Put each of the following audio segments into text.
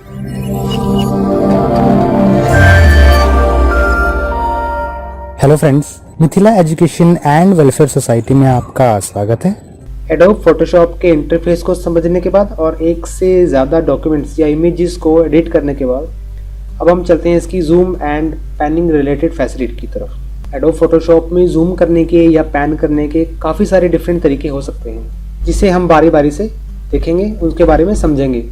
Hello friends, Mithila education and welfare society में आपका स्वागत है। एडोब फोटोशॉप के इंटरफेस को समझने के बाद और एक से ज़्यादा डॉक्यूमेंट्स या इमेजेस को एडिट करने के बाद अब हम चलते हैं इसकी zoom and panning related facility की तरफ। एडोब फोटोशॉप में जूम करने के या पैन करने के काफ़ी सारे डिफरेंट तरीके हो सकते हैं, जिसे हम बारी बारी से देखेंगे, उसके बारे में समझेंगे।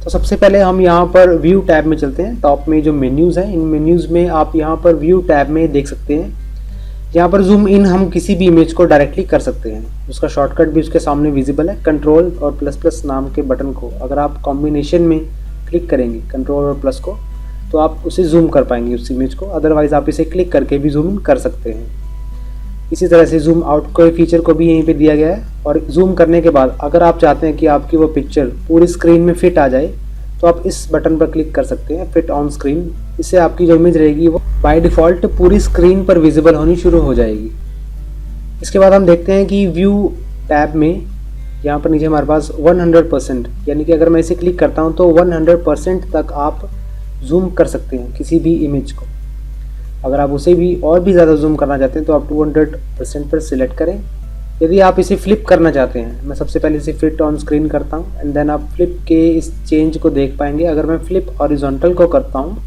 तो सबसे पहले हम यहाँ पर व्यू टैब में चलते हैं। टॉप में जो मेन्यूज़ हैं, इन मेन्यूज़ में आप यहाँ पर व्यू टैब में देख सकते हैं। यहाँ पर जूम इन हम किसी भी इमेज को डायरेक्टली कर सकते हैं, उसका शॉर्टकट भी उसके सामने विजिबल है। कंट्रोल और प्लस प्लस नाम के बटन को अगर आप कॉम्बिनेशन में क्लिक करेंगे, कंट्रोल और प्लस को, तो आप उसे जूम कर पाएंगे उस इमेज को। अदरवाइज आप इसे क्लिक करके भी जूम इन कर सकते हैं। इसी तरह से जूम आउट के फीचर को भी यहीं पे दिया गया है। और जूम करने के बाद अगर आप चाहते हैं कि आपकी वो पिक्चर पूरी स्क्रीन में फिट आ जाए, तो आप इस बटन पर क्लिक कर सकते हैं, फिट ऑन स्क्रीन। इससे आपकी जो इमेज रहेगी वो बाय डिफ़ॉल्ट पूरी स्क्रीन पर विजिबल होनी शुरू हो जाएगी। इसके बाद हम देखते हैं कि व्यू टैब में यहाँ पर नीचे हमारे पास 100%, यानी कि अगर मैं इसे क्लिक करता हूँ तो 100% तक आप जूम कर सकते हैं किसी भी इमेज को। अगर आप उसे भी और भी ज़्यादा जूम करना चाहते हैं तो आप 200% पर सिलेक्ट करें। यदि आप इसे फ्लिप करना चाहते हैं, मैं सबसे पहले इसे फिट ऑन स्क्रीन करता हूँ एंड देन आप फ्लिप के इस चेंज को देख पाएंगे। अगर मैं फ्लिप हॉरिजॉन्टल को करता हूँ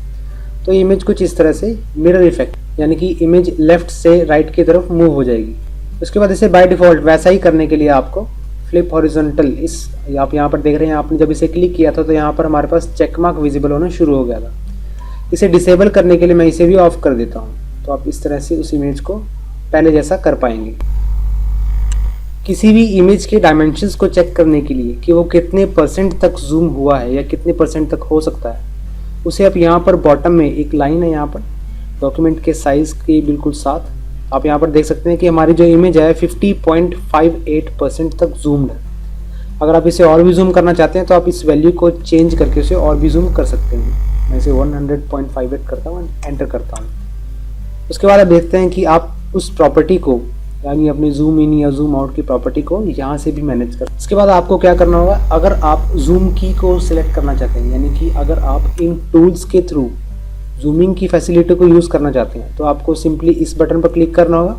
तो इमेज कुछ इस तरह से मिरर इफेक्ट, यानी कि इमेज लेफ्ट से राइट की तरफ मूव हो जाएगी। उसके बाद इसे बाय डिफ़ॉल्ट वैसा ही करने के लिए आपको फ्लिप हॉरिजॉन्टल, इस आप यहाँ पर देख रहे हैं, आपने जब इसे क्लिक किया था तो यहाँ पर हमारे पास चेक मार्क विजिबल होना शुरू हो गया था। इसे डिसेबल करने के लिए मैं इसे भी ऑफ कर देता हूँ, तो आप इस तरह से उस इमेज को पहले जैसा कर पाएंगे। किसी भी इमेज के डायमेंशंस को चेक करने के लिए कि वो कितने % तक जूम हुआ है या कितने % तक हो सकता है, उसे आप यहाँ पर बॉटम में एक लाइन है, यहाँ पर डॉक्यूमेंट के साइज़ के बिल्कुल साथ आप यहाँ पर देख सकते हैं कि हमारी जो इमेज है 50.58% तक जूम्ड है। अगर आप इसे और भी जूम करना चाहते हैं तो आप इस वैल्यू को चेंज करके उसे और भी जूम कर सकते हैं। मैं इसे 100.58 करता हूँ, एंटर करता हूँ। उसके बाद आप देखते हैं कि आप उस प्रॉपर्टी को, यानी अपनी जूम इन या जूम आउट की प्रॉपर्टी को यहाँ से भी मैनेज कर। इसके बाद आपको क्या करना होगा, अगर आप जूम की को सिलेक्ट करना चाहते हैं, यानी कि अगर आप इन टूल्स के थ्रू जूमिंग की फैसिलिटी को यूज़ करना चाहते हैं, तो आपको सिंपली इस बटन पर क्लिक करना होगा।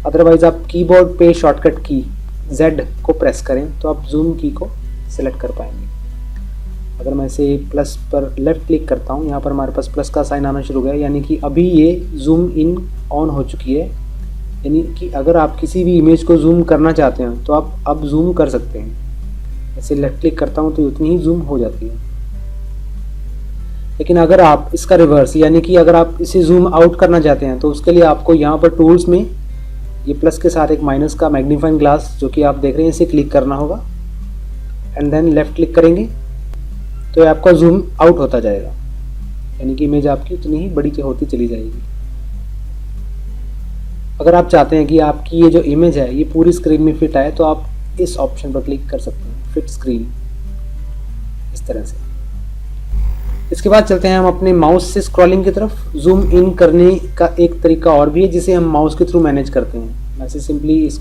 अदरवाइज आप कीबोर्ड पे शॉर्टकट की Z को प्रेस करें तो आप जूम की को सिलेक्ट कर पाएंगे। अगर मैं इसे प्लस पर लेफ्ट क्लिक करता हूँ, यहाँ पर हमारे पास प्लस का साइन आना शुरू हो गया, यानी कि अभी ये जूम इन ऑन हो चुकी है। यानी कि अगर आप किसी भी इमेज को जूम करना चाहते हैं तो आप अब जूम कर सकते हैं। ऐसे लेफ्ट क्लिक करता हूँ तो उतनी ही जूम हो जाती है। लेकिन अगर आप इसका रिवर्स, यानी कि अगर आप इसे जूम आउट करना चाहते हैं, तो उसके लिए आपको यहाँ पर टूल्स में ये प्लस के साथ एक माइनस का मैग्नीफाइंग ग्लास जो कि आप देख रहे हैं, इसे क्लिक करना होगा एंड देन लेफ्ट क्लिक करेंगे तो आपका जूम आउट होता जाएगा, यानी कि इमेज आपकी उतनी ही बड़ी होती चली जाएगी। अगर आप चाहते हैं कि आपकी ये जो इमेज है ये पूरी स्क्रीन में फिट आए, तो आप इस ऑप्शन पर क्लिक कर सकते हैं, फिट स्क्रीन, इस तरह से। इसके बाद चलते हैं हम अपने माउस से स्क्रॉलिंग की तरफ। जूम इन करने का एक तरीका और भी है जिसे हम माउस के थ्रू मैनेज करते हैं। वैसे सिंपली इस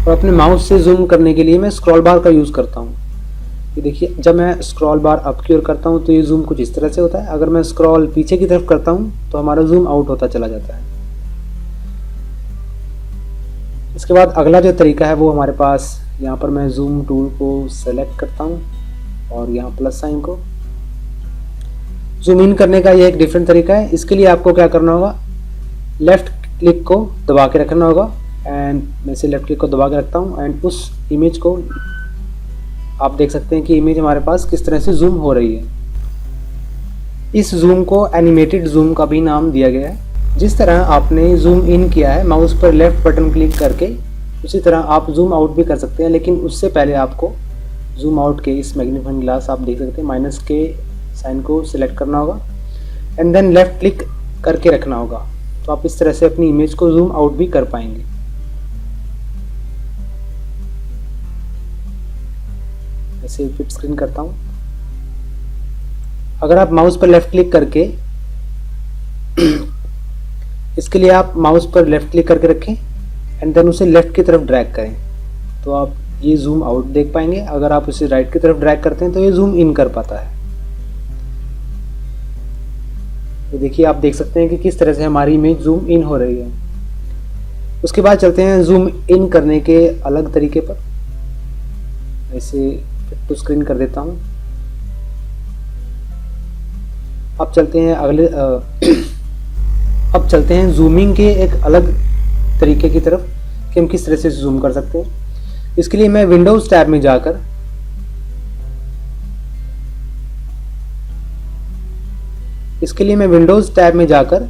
और अपने माउस से जूम करने के लिए मैं स्क्रॉल बार का यूज़ करता हूँ। ये देखिए, जब मैं स्क्रॉल बार अप की ओर करता हूँ तो ये जूम कुछ इस तरह से होता है। अगर मैं स्क्रॉल पीछे की तरफ करता हूँ तो हमारा जूम आउट होता चला जाता है। इसके बाद अगला जो तरीका है वो हमारे पास, यहाँ पर मैं जूम टूल को सेलेक्ट करता हूँ और यहाँ प्लस साइन को जूम इन करने का ये एक डिफरेंट तरीका है। इसके लिए आपको क्या करना होगा, लेफ्ट क्लिक को दबा के रखना होगा एंड मैं इसे लेफ्ट क्लिक को दबा के रखता हूँ एंड उस इमेज को आप देख सकते हैं कि इमेज हमारे पास किस तरह से जूम हो रही है। इस जूम को एनिमेटेड जूम का भी नाम दिया गया है। जिस तरह आपने जूम इन किया है माउस पर लेफ्ट बटन क्लिक करके, उसी तरह आप जूम आउट भी कर सकते हैं। लेकिन उससे पहले आपको जूम आउट के इस मैग्नीफाइंग ग्लास आप देख सकते हैं माइनस के साइन को सिलेक्ट करना होगा एंड देन लेफ्ट क्लिक करके रखना होगा, तो आप इस तरह से अपनी इमेज को जूम आउट भी कर पाएंगे। ऐसे फिट स्क्रीन करता हूँ। अगर आप माउस पर लेफ्ट क्लिक करके इसके लिए आप माउस पर लेफ्ट क्लिक करके रखें एंड देन उसे लेफ्ट की तरफ ड्रैग करें, तो आप ये जूम आउट देख पाएंगे। अगर आप इसे राइट की तरफ ड्रैग करते हैं तो ये जूम इन कर पाता है। तो देखिए आप देख सकते हैं कि किस तरह से हमारी इमेज जूम इन हो रही है। उसके बाद चलते हैं जूम इन करने के अलग तरीके पर। ऐसे फिट टू स्क्रीन कर देता हूँ। अब चलते हैं अब चलते हैं जूमिंग के एक अलग तरीके की तरफ कि हम किस तरह से जूम कर सकते हैं। इसके लिए मैं विंडोज टैब में जाकर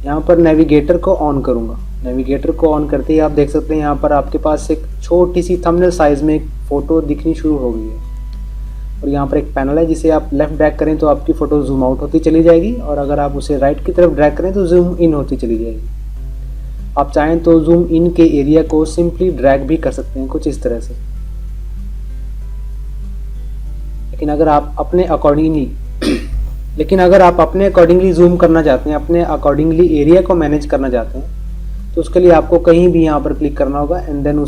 यहाँ पर नेविगेटर को ऑन करूँगा। नेविगेटर को ऑन करते ही आप देख सकते हैं यहाँ पर आपके पास एक छोटी सी थंबनेल साइज में एक फ़ोटो दिखनी शुरू हो गई है। और यहाँ पर एक पैनल है जिसे आप लेफ़्ट ड्रैग करें तो आपकी फ़ोटो जूम आउट होती चली जाएगी, और अगर आप उसे राइट की तरफ ड्रैग करें तो जूम इन होती चली जाएगी। आप चाहें तो जूम इन के एरिया को सिंपली ड्रैग भी कर सकते हैं कुछ इस तरह से। लेकिन अगर आप अपने अकॉर्डिंगली जूम करना चाहते हैं, अपने अकॉर्डिंगली एरिया को मैनेज करना चाहते हैं, तो उसके लिए आपको कहीं भी यहाँ पर क्लिक करना होगा एंड देन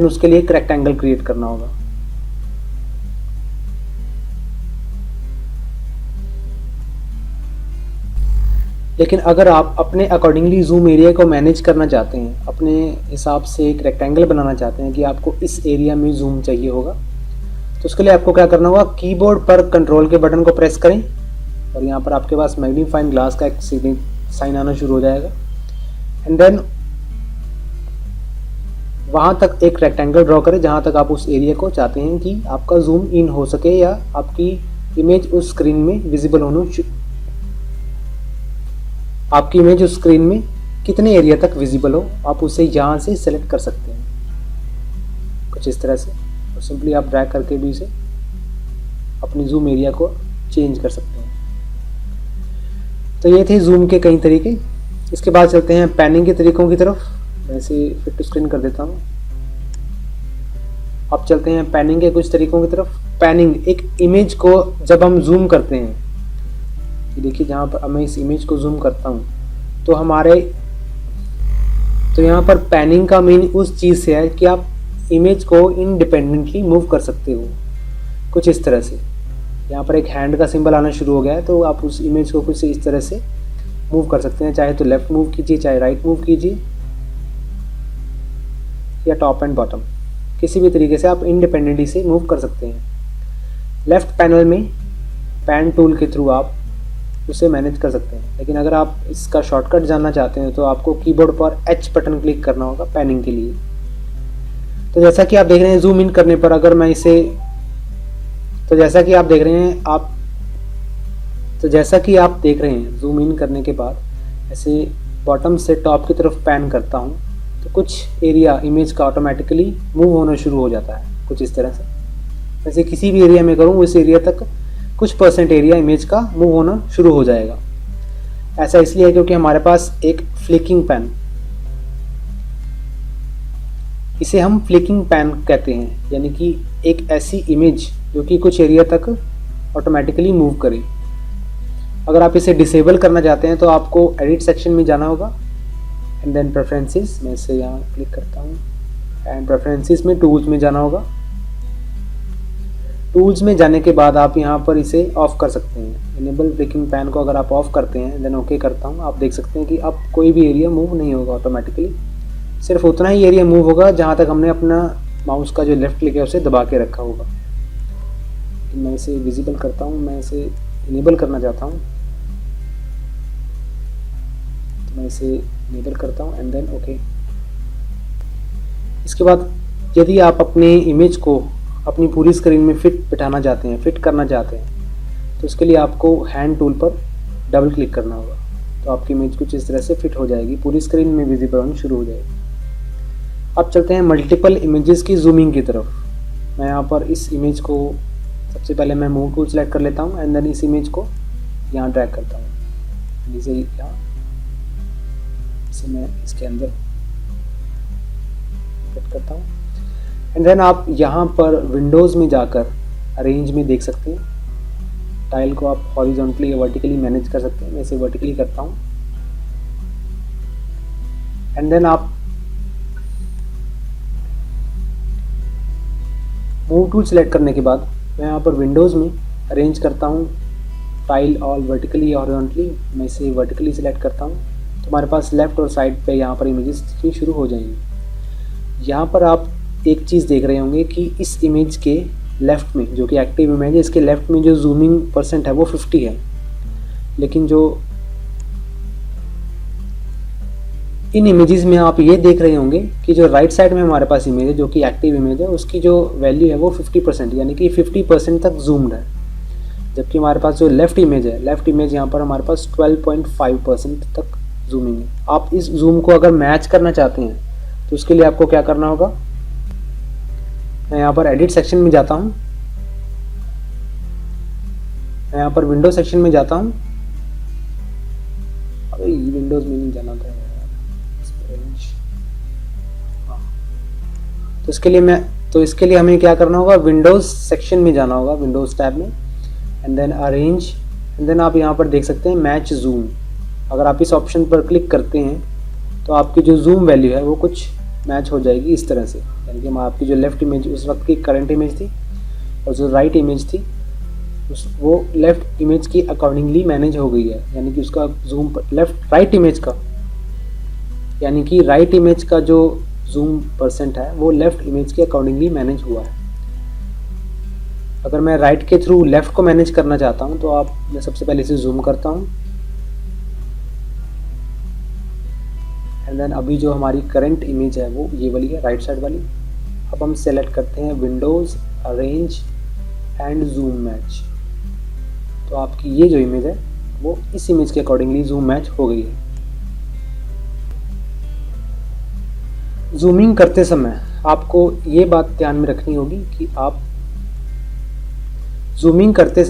उसके लिए एक रेक्टेंगल क्रिएट करना होगा। लेकिन अगर आप अपने अकॉर्डिंगली जूम एरिया को मैनेज करना चाहते हैं, अपने हिसाब से एक रेक्टेंगल बनाना चाहते हैं कि आपको इस एरिया में जूम चाहिए होगा, तो उसके लिए आपको क्या करना होगा, कीबोर्ड पर कंट्रोल के बटन को प्रेस करें और यहाँ पर आपके पास मैग्नीफाइंग ग्लास का एक साइन आना शुरू हो जाएगा। एंड देन वहाँ तक एक रेक्टेंगल ड्रॉ करें जहाँ तक आप उस एरिया को चाहते हैं कि आपका जूम इन हो सके या आपकी इमेज उस स्क्रीन में विजिबल आपकी इमेज उस स्क्रीन में कितने एरिया तक विजिबल हो, आप उसे यहाँ से सेलेक्ट कर सकते हैं कुछ इस तरह से। और सिंपली आप ड्रैग करके भी इसे अपनी जूम एरिया को चेंज कर सकते हैं। तो ये थे जूम के कई तरीके। इसके बाद चलते हैं पैनिंग के तरीकों की तरफ। मैं इसे फिट टू स्क्रीन कर देता हूँ। अब चलते हैं पैनिंग के कुछ तरीकों की तरफ। पैनिंग एक इमेज को जब हम जूम करते हैं, देखिए जहाँ पर मैं इस इमेज को जूम करता हूँ तो यहाँ पर पैनिंग का मीन उस चीज़ से है कि आप इमेज को इंडिपेंडेंटली मूव कर सकते हो कुछ इस तरह से। यहाँ पर एक हैंड का सिंबल आना शुरू हो गया है, तो आप उस इमेज को कुछ इस तरह से मूव कर सकते हैं। चाहे तो लेफ्ट मूव कीजिए, चाहे राइट मूव कीजिए, या टॉप एंड बॉटम, किसी भी तरीके से आप इंडिपेंडेंटली से मूव कर सकते हैं। लेफ्ट पैनल में पैन टूल के थ्रू आप उसे मैनेज कर सकते हैं। लेकिन अगर आप इसका शॉर्टकट जानना चाहते हैं तो आपको कीबोर्ड पर H बटन क्लिक करना होगा पैनिंग के लिए। तो जैसा कि आप देख रहे हैं जूम इन करने पर, अगर मैं इसे जैसा कि आप देख रहे हैं जूम इन करने के बाद ऐसे बॉटम से टॉप की तरफ पैन करता हूं तो कुछ एरिया इमेज का ऑटोमेटिकली मूव होना शुरू हो जाता है कुछ इस तरह से। वैसे किसी भी एरिया में करूं उस एरिया तक कुछ परसेंट एरिया इमेज का मूव होना शुरू हो जाएगा। ऐसा इसलिए है क्योंकि हमारे पास एक फ्लिकिंग पैन, इसे हम फ्लिकिंग पैन कहते हैं, यानी कि एक ऐसी इमेज जो कि कुछ एरिया तक ऑटोमेटिकली मूव करे। अगर आप इसे डिसेबल करना चाहते हैं तो आपको एडिट सेक्शन में जाना होगा एंड देन प्रेफरेंसेस, मैं इसे यहाँ क्लिक करता हूँ एंड प्रेफरेंसेस में टूल्स में जाना होगा। टूल्स में जाने के बाद आप यहाँ पर इसे ऑफ कर सकते हैं। इनेबल फ्लिकिंग पैन को अगर आप ऑफ करते हैं देन ओके करता हूँ, आप देख सकते हैं कि अब कोई भी एरिया मूव नहीं होगा ऑटोमेटिकली। सिर्फ उतना ही एरिया मूव होगा जहाँ तक हमने अपना माउस का जो लेफ्ट क्लिक है उसे दबा के रखा होगा। मैं इसे विजिबल करता हूँ, मैं इसे इनेबल करना चाहता हूँ तो मैं इसे इनेबल करता हूँ एंड देन ओके। इसके बाद यदि आप अपने इमेज को अपनी पूरी स्क्रीन में फिट करना चाहते हैं तो उसके लिए आपको हैंड टूल पर डबल क्लिक करना होगा, तो आपकी इमेज कुछ इस तरह से फिट हो जाएगी, पूरी स्क्रीन में विजिबल होनी शुरू हो जाएगी। अब चलते हैं मल्टीपल इमेजेस की जूमिंग की तरफ। मैं यहाँ पर इस इमेज को सबसे पहले मैं मूव टूल सेलेक्ट कर लेता हूँ एंड देन इस इमेज को यहाँ ड्रैग करता हूँ, इसे मैं इसके अंदर फिट करता हूँ एंड देन आप यहाँ पर विंडोज़ में जाकर अरेंज में देख सकते हैं, टाइल को आप हॉरिजॉन्टली या वर्टिकली मैनेज कर सकते हैं। मैं इसे वर्टिकली करता हूँ एंड देन आप मूव टूल सेलेक्ट करने के बाद मैं यहाँ पर विंडोज़ में अरेंज करता हूँ टाइल ऑल वर्टिकली हॉरिजॉन्टली। मैं इसे वर्टिकली सेलेक्ट करता हूँ तो हमारे पास लेफ़्ट और साइड पे यहाँ पर इमेजेस दिखनी शुरू हो जाएंगी। यहाँ पर आप एक चीज़ देख रहे होंगे कि इस इमेज के लेफ़्ट में, जो कि एक्टिव इमेज है, इसके लेफ़्ट में जो जूमिंग % है वो 50 है, लेकिन जो इन इमेजेस में आप ये देख रहे होंगे कि जो राइट साइड में हमारे पास इमेज है, जो कि एक्टिव इमेज है, उसकी जो वैल्यू है वो 50%, यानी कि 50% तक जूम्ड है। जबकि हमारे पास जो लेफ़्ट इमेज है, लेफ़्ट इमेज यहाँ पर हमारे पास 12.5% तक जूमिंग है। आप इस जूम को अगर मैच करना चाहते हैं तो उसके लिए आपको क्या करना होगा, मैं यहाँ पर एडिट सेक्शन में जाता हूँ, मैं यहाँ पर विंडो सेक्शन में जाता हूँ। अरे विंडोज में नहीं जाना था, तो इसके लिए हमें क्या करना होगा, विंडोज सेक्शन में जाना होगा, विंडोज टैब में, and then arrange, and then आप यहाँ पर देख सकते हैं मैच जूम। अगर आप इस ऑप्शन पर क्लिक करते हैं तो आपकी जो जूम वैल्यू है वो कुछ मैच हो जाएगी इस तरह से, यानी कि आपकी जो लेफ़्ट इमेज उस वक्त की करंट इमेज थी और जो राइट इमेज थी वो लेफ़्ट इमेज की अकॉर्डिंगली मैनेज हो गई है, यानी कि उसका जूम राइट इमेज का, यानी कि राइट इमेज का जो जूम % है वो लेफ़्ट इमेज के अकॉर्डिंगली मैनेज हुआ है। अगर मैं राइट के थ्रू लेफ़्ट को मैनेज करना चाहता हूँ तो मैं सबसे पहले इसे जूम करता हूँ, एंड देन अभी जो हमारी करंट इमेज है वो ये वाली है, राइट साइड वाली। अब हम सेलेक्ट करते हैं Windows, arrange and zoom match. तो आपकी ये जो इमेज है वो इस इमेज के अकॉर्डिंगली जूम मैच हो गई है। जूमिंग करते समय आपको ये बात ध्यान में रखनी होगी कि आप जूमिंग करते समय